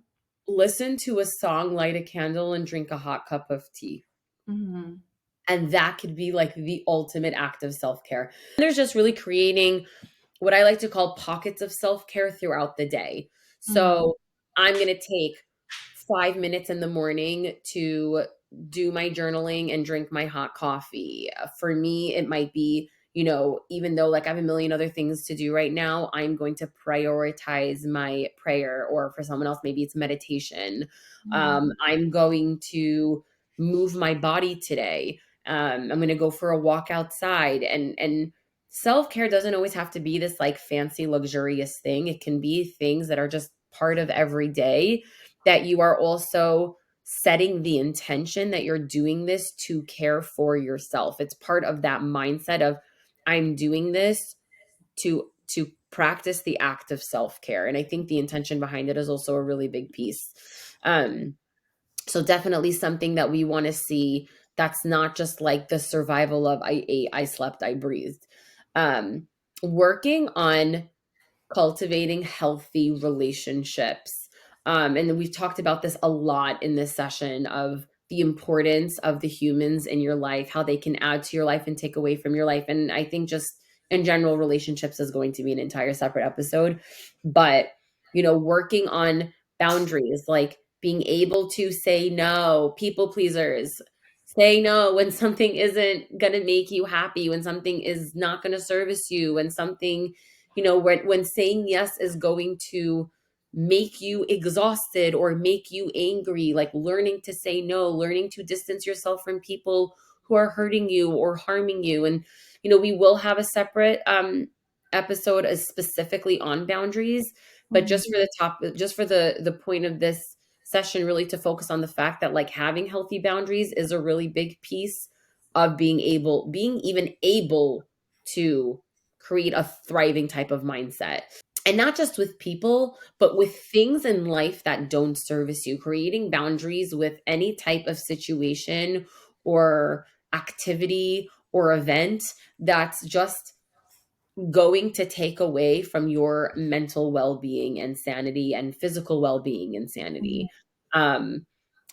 listen to a song, light a candle, and drink a hot cup of tea. mm-hmm, And that could be like the ultimate act of self care. There's just really creating what I like to call pockets of self care throughout the day. mm-hmm, So I'm going to take 5 minutes in the morning to do my journaling and drink my hot coffee. For me, it might be, even though like I have a million other things to do right now, I'm going to prioritize my prayer, or for someone else, maybe it's meditation. Mhm. I'm going to move my body today. I'm going to go for a walk outside, and self-care doesn't always have to be this like fancy luxurious thing. It can be things that are just part of every day, that you are also setting the intention that you're doing this to care for yourself. It's part of that mindset of, I'm doing this to practice the act of self-care. And I think the intention behind it is also a really big piece. So definitely something that we want to see, that's not just like the survival of I ate, I slept, I breathed. Um, Working on cultivating healthy relationships. And we've talked about this a lot in this session, of the importance of the humans in your life, how they can add to your life and take away from your life. And I think just in general, relationships is going to be an entire separate episode. But, working on boundaries, like being able to say no, people pleasers, say no when something isn't going to make you happy, when something is not going to service you, when something, when saying yes is going to make you exhausted or make you angry, like learning to say no, learning to distance yourself from people who are hurting you or harming you. And we will have a separate episode as specifically on boundaries, but Mhm. just for the point of this session, really to focus on the fact that like having healthy boundaries is a really big piece of being even able to create a thriving type of mindset. And not just with people, but with things in life that don't service you. Creating boundaries with any type of situation or activity or event that's just going to take away from your mental well-being and sanity, and physical well-being and Mhm. sanity. Um,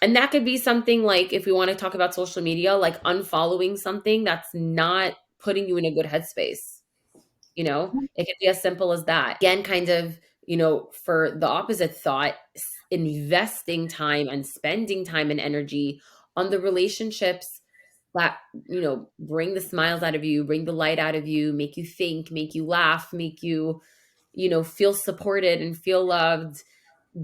and that could be something like, if we want to talk about social media, like unfollowing something that's not putting you in a good headspace. It could be as simple as that. Again, kind of, for the opposite thought, investing time and spending time and energy on the relationships that, bring the smiles out of you, bring the light out of you, make you think, make you laugh, make you, feel supported and feel loved.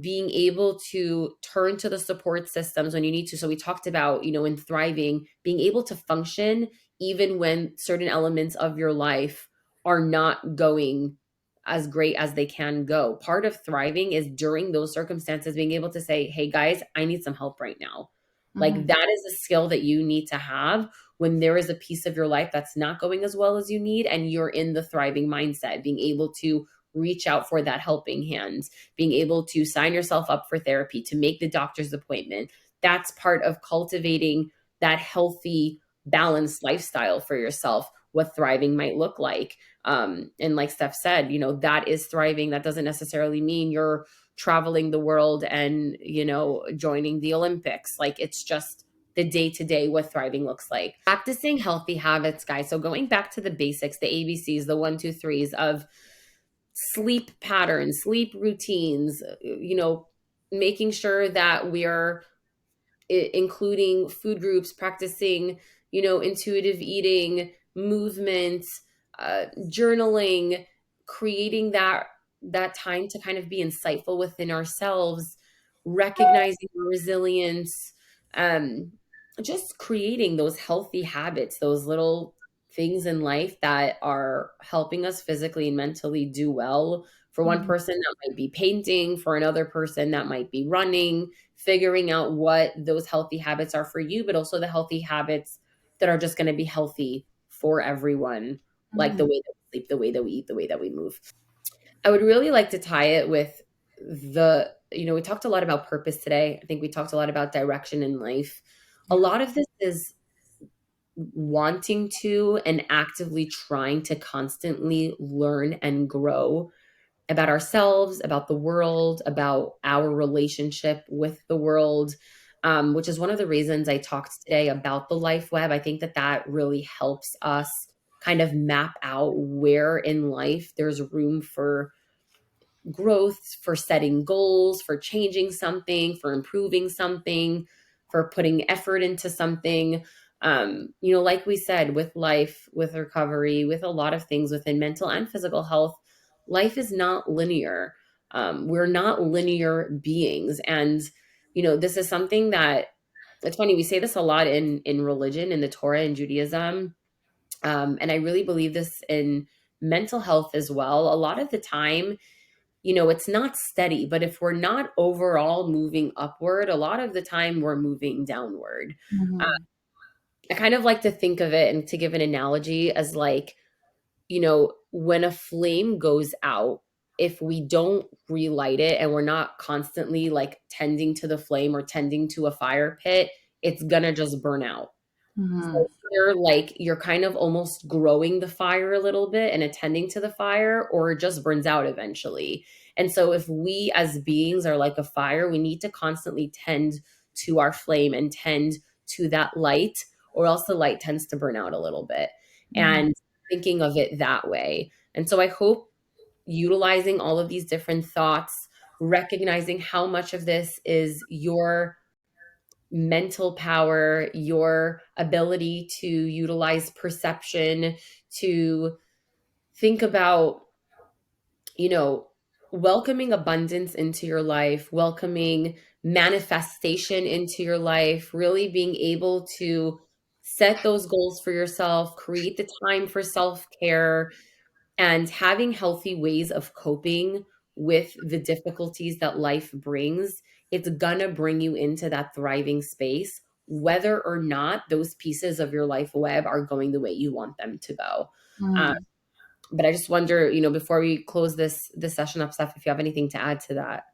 Being able to turn to the support systems when you need to. So we talked about, in thriving, being able to function even when certain elements of your life are not going as great as they can go. Part of thriving is during those circumstances being able to say, hey guys, I need some help right now. Like Mhm. that is a skill that you need to have when there is a piece of your life that's not going as well as you need, and you're in the thriving mindset, being able to reach out for that helping hand, being able to sign yourself up for therapy, to make the doctor's appointment. That's part of cultivating that healthy, balanced lifestyle for yourself, what thriving might look like. And like Steph said, that is thriving. That doesn't necessarily mean you're traveling the world and, joining the Olympics. Like it's just the day to day what thriving looks like. Practicing healthy habits, guys. So going back to the basics, the ABCs, the one, two, threes of sleep patterns, sleep routines, making sure that we're including food groups, practicing, intuitive eating, movement, journaling, creating that time to kind of be insightful within ourselves, recognizing resilience, um, just creating those healthy habits, those little things in life that are helping us physically and mentally do well. For one Mhm. person, that might be painting. For another person, that might be running. Figuring out what those healthy habits are for you, but also the healthy habits that are just going to be healthy for everyone, like the Mhm. way that we sleep, the way that we eat, the way that we move. I would really like to tie it with we talked a lot about purpose today. I think we talked a lot about direction in life. A Yeah. lot of this is wanting to and actively trying to constantly learn and grow about ourselves, about the world, about our relationship with the world, which is one of the reasons I talked today about the life web. I think that that really helps us kind of map out where in life there's room for growth, for setting goals, for changing something, for improving something, for putting effort into something. Like we said, with life, with recovery, with a lot of things within mental and physical health, life is not linear. We're not linear beings. And, this is something that it's funny, we say this a lot in religion, in the Torah and Judaism. And I really believe this in mental health as well. A lot of the time, it's not steady, but if we're not overall moving upward, a lot of the time we're moving downward. Uh, Mhm. I kind of like to think of it, and to give an analogy, as like, when a flame goes out, if we don't relight it and we're not constantly like tending to the flame or tending to a fire pit, it's gonna just burn out. Mhm. So you're kind of almost growing the fire a little bit and attending to the fire, or it just burns out eventually. And so if we as beings are like a fire, we need to constantly tend to our flame and tend to that light, or else the light tends to burn out a little bit. Mhm. And thinking of it that way. And so I hope utilizing all of these different thoughts, recognizing how much of this is your mental power, your ability to utilize perception, to think about, you know, welcoming abundance into your life, welcoming manifestation into your life, really being able to set those goals for yourself, create the time for self care, and having healthy ways of coping with the difficulties that life brings. It's gonna bring you into that thriving space, whether or not those pieces of your life web are going the way you want them to go. Uh, Mhm. but I just wonder, before we close this session up, Steph, if you have anything to add to that.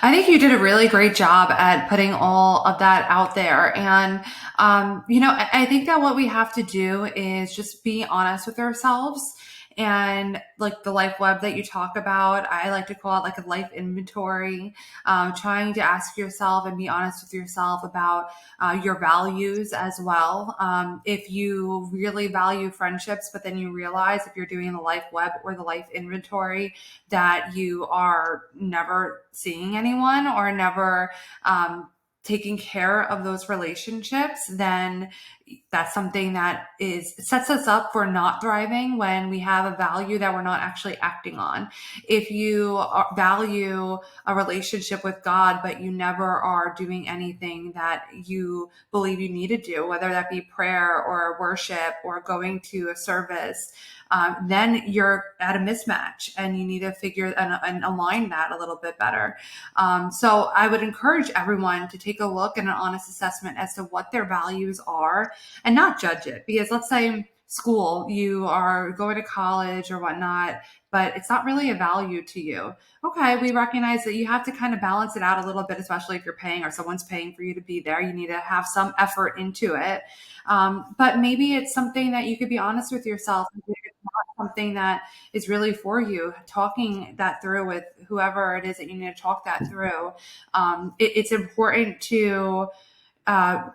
I think you did a really great job at putting all of that out there. And, I think that what we have to do is just be honest with ourselves. And like the life web that you talk about, I like to call it like a life inventory, trying to ask yourself and be honest with yourself about your values as well. If you really value friendships, but then you realize if you're doing the life web or the life inventory, that you are never seeing anyone or never taking care of those relationships, then that's something that is sets us up for not thriving when we have a value that we're not actually acting on. If you value a relationship with God, but you never are doing anything that you believe you need to do, whether that be prayer or worship or going to a service, then you're at a mismatch and you need to figure and align that a little bit better. So I would encourage everyone to take a look and an honest assessment as to what their values are and not judge it. Because let's say school, you are going to college or whatnot, but it's not really a value to you. Okay, we recognize that you have to kind of balance it out a little bit, especially if you're paying or someone's paying for you to be there. You need to have some effort into it. But maybe it's something that you could be honest with yourself. It's not something that is really for you. Talking that through with whoever it is that you need to talk that through. It's important to uh,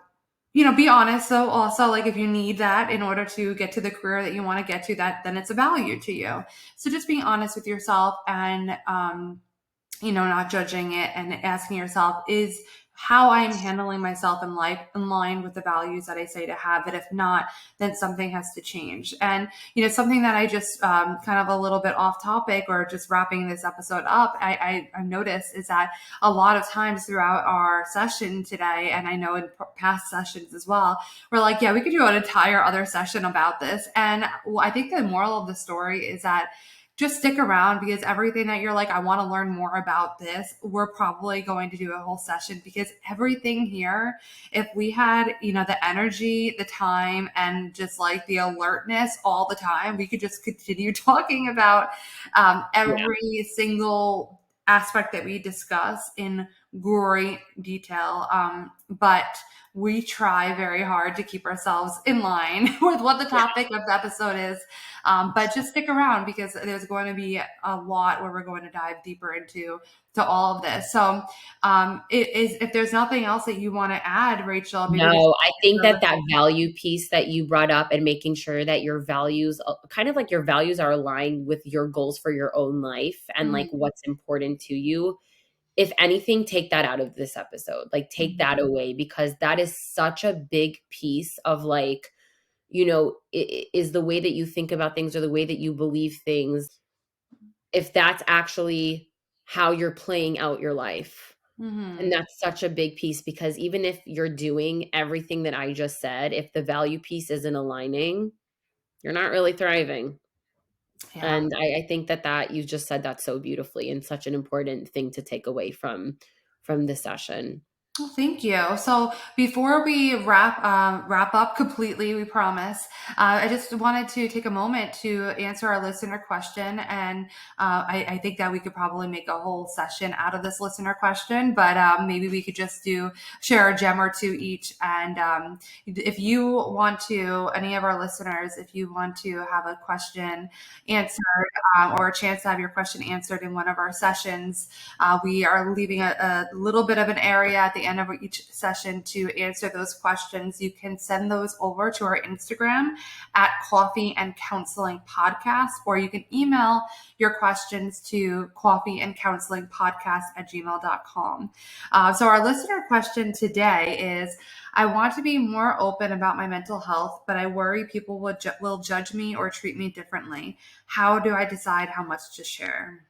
be honest. So also, like, if you need that in order to get to the career that you want to get to, that then it's a value to you. So just being honest with yourself and not judging it and asking yourself, is how I'm handling myself in life in line with the values that I say to have? That if not, then something has to change. And, something that I just kind of a little bit off topic or just wrapping this episode up, I've noticed is that a lot of times throughout our session today, and I know in past sessions as well, we're like, yeah, we could do an entire other session about this. And I think the moral of the story is that just stick around, because everything that you're like, I want to learn more about this, we're probably going to do a whole session, because everything here, if we had, the energy, the time, and just like the alertness all the time, we could just continue talking about Yeah. every single aspect that we discuss in great detail. But we try very hard to keep ourselves in line with what the topic of the episode is. But just stick around, because there's going to be a lot where we're going to dive deeper into to all of this. So, if there's nothing else that you want to add, Rachel, maybe we No, I think should. that that value piece that you brought up and making sure that your values, kind of like your values are aligned with your goals for your own life and like Mhm, what's important to you. If anything, take that out of this episode. Like take mhm, that away because that is such a big piece of like, is the way that you think about things or the way that you believe things, if that's actually how you're playing out your life. And mhm. that's such a big piece because even if you're doing everything that I just said, if the value piece isn't aligning, you're not really thriving. Yeah. And I think that you just said that so beautifully and such an important thing to take away from this session. Well, thank you. So before we wrap up completely, we promise. I just wanted to take a moment to answer our listener question, and I think that we could probably make a whole session out of this listener question, but maybe we could just share a gem or two each. And if you want to, any of our listeners, if you want to have a question answered or a chance to have your question answered in one of our sessions, we are leaving a little bit of an area at the end of each session to answer those questions. You can send those over to our Instagram at Coffee and Counseling Podcast, or you can email your questions to coffeeandcounselingpodcast@gmail.com. So our listener question today is, I want to be more open about my mental health, but I worry people will judge me or treat me differently. How do I decide how much to share?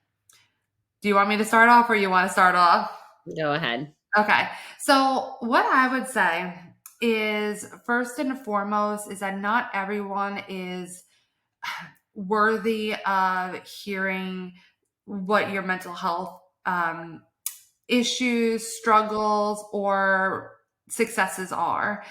Do you want me to start off or you want to start off? Go ahead. Okay. So, what I would say is first and foremost is that not everyone is worthy of hearing what your mental health issues, struggles, or successes are.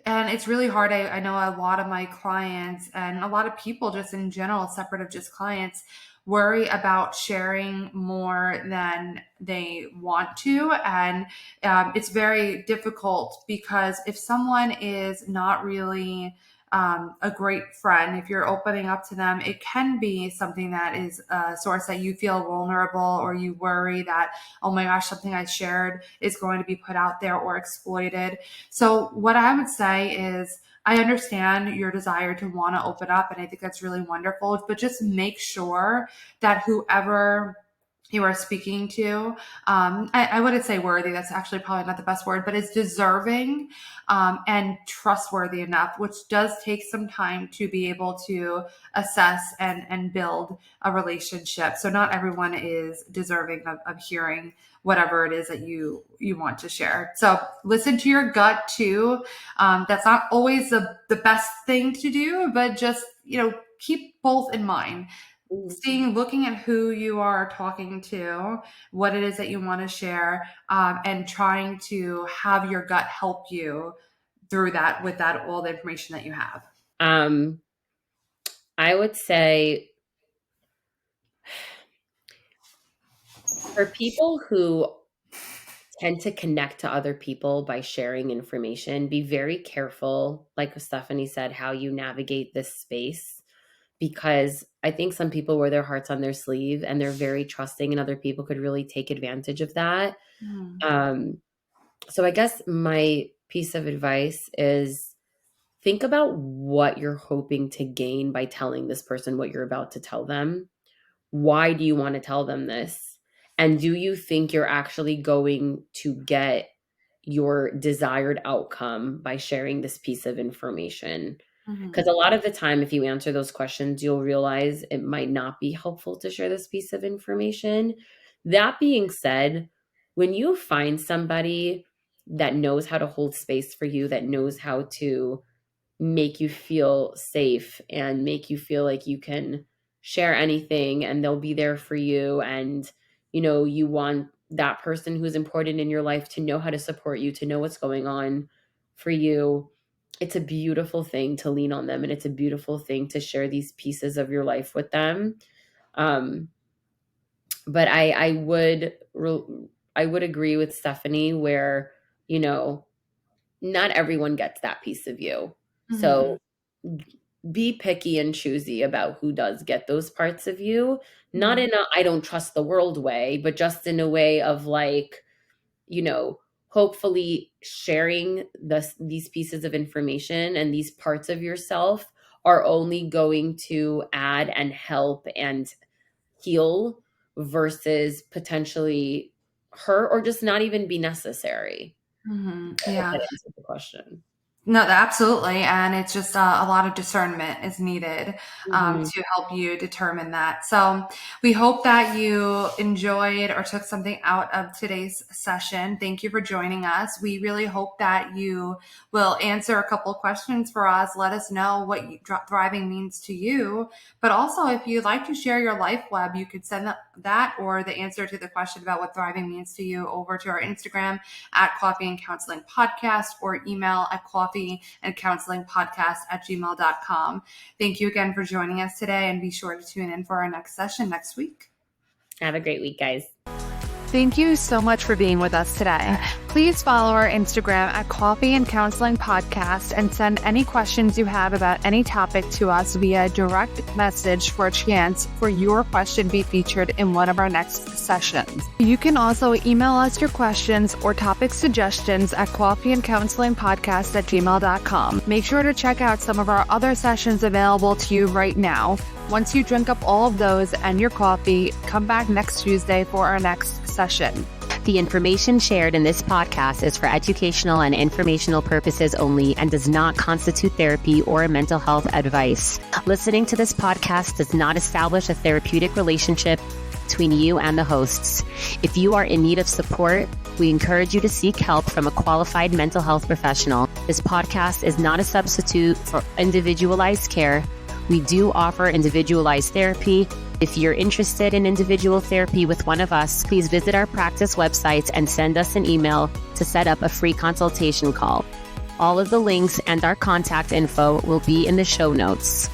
And it's really hard. I know a lot of my clients and a lot of people, just in general, separate of just clients, worry about sharing more than they want to. And it's very difficult because if someone is not really a great friend, if you're opening up to them, it can be something that is a source that you feel vulnerable or you worry that, oh my gosh, something I shared is going to be put out there or exploited. So, what I would say is, I understand your desire to want to open up, and I think that's really wonderful, but just make sure that whoever you are speaking to, I wouldn't say worthy, that's actually probably not the best word, but is deserving and trustworthy enough, which does take some time to be able to assess and build a relationship. So not everyone is deserving of hearing whatever it is that you want to share. So listen to your gut too. That's not always the best thing to do, but just keep both in mind. Looking at who you are talking to, what it is that you want to share, and trying to have your gut help you through that with that all the information that you have. Um, I would say for people who tend to connect to other people by sharing information, be very careful, like Stephanie said, how you navigate this space. Because I think some people wear their hearts on their sleeve and they're very trusting, and other people could really take advantage of that. Mm, Um, so I guess my piece of advice is think about what you're hoping to gain by telling this person what you're about to tell them. Why do you want to tell them this? And do you think you're actually going to get your desired outcome by sharing this piece of information? Because mhm, a lot of the time, if you answer those questions, you'll realize it might not be helpful to share this piece of information. That being said, when you find somebody that knows how to hold space for you, that knows how to make you feel safe and make you feel like you can share anything and they'll be there for you, and you want that person who's important in your life to know how to support you, to know what's going on for you, it's a beautiful thing to lean on them, and it's a beautiful thing to share these pieces of your life with them. um but I would agree with Stephanie where you know not everyone gets that piece of you. mhm. So be picky and choosy about who does get those parts of you, not in a I don't trust the world way, but just in a way of like, hopefully sharing these pieces of information and these parts of yourself are only going to add and help and heal versus potentially hurt or just not even be necessary. If Yeah. that answers the question. No, absolutely. And it's just a lot of discernment is needed Mhm. to help you determine that. So we hope that you enjoyed or took something out of today's session. Thank you for joining us. We really hope that you will answer a couple of questions for us. Let us know what thriving means to you. But also, if you'd like to share your life web, you could send that or the answer to the question about what thriving means to you over to our Instagram at Coffee and Counseling Podcast or email at coffeeandcounselingpodcast@gmail.com. Thank you again for joining us today, and be sure to tune in for our next session next week. Have a great week, guys. Thank you so much for being with us today. Please follow our Instagram at Coffee and Counseling Podcast and send any questions you have about any topic to us via direct message for a chance for your question to be featured in one of our next sessions. You can also email us your questions or topic suggestions at coffeeandcounselingpodcast@gmail.com. Make sure to check out some of our other sessions available to you right now. Once you drink up all of those and your coffee, come back next Tuesday for our next session. The information shared in this podcast is for educational and informational purposes only and does not constitute therapy or mental health advice. Listening to this podcast does not establish a therapeutic relationship between you and the hosts. If you are in need of support, we encourage you to seek help from a qualified mental health professional. This podcast is not a substitute for individualized care. We do offer individualized therapy. If you're interested in individual therapy with one of us, please visit our practice websites and send us an email to set up a free consultation call. All of the links and our contact info will be in the show notes.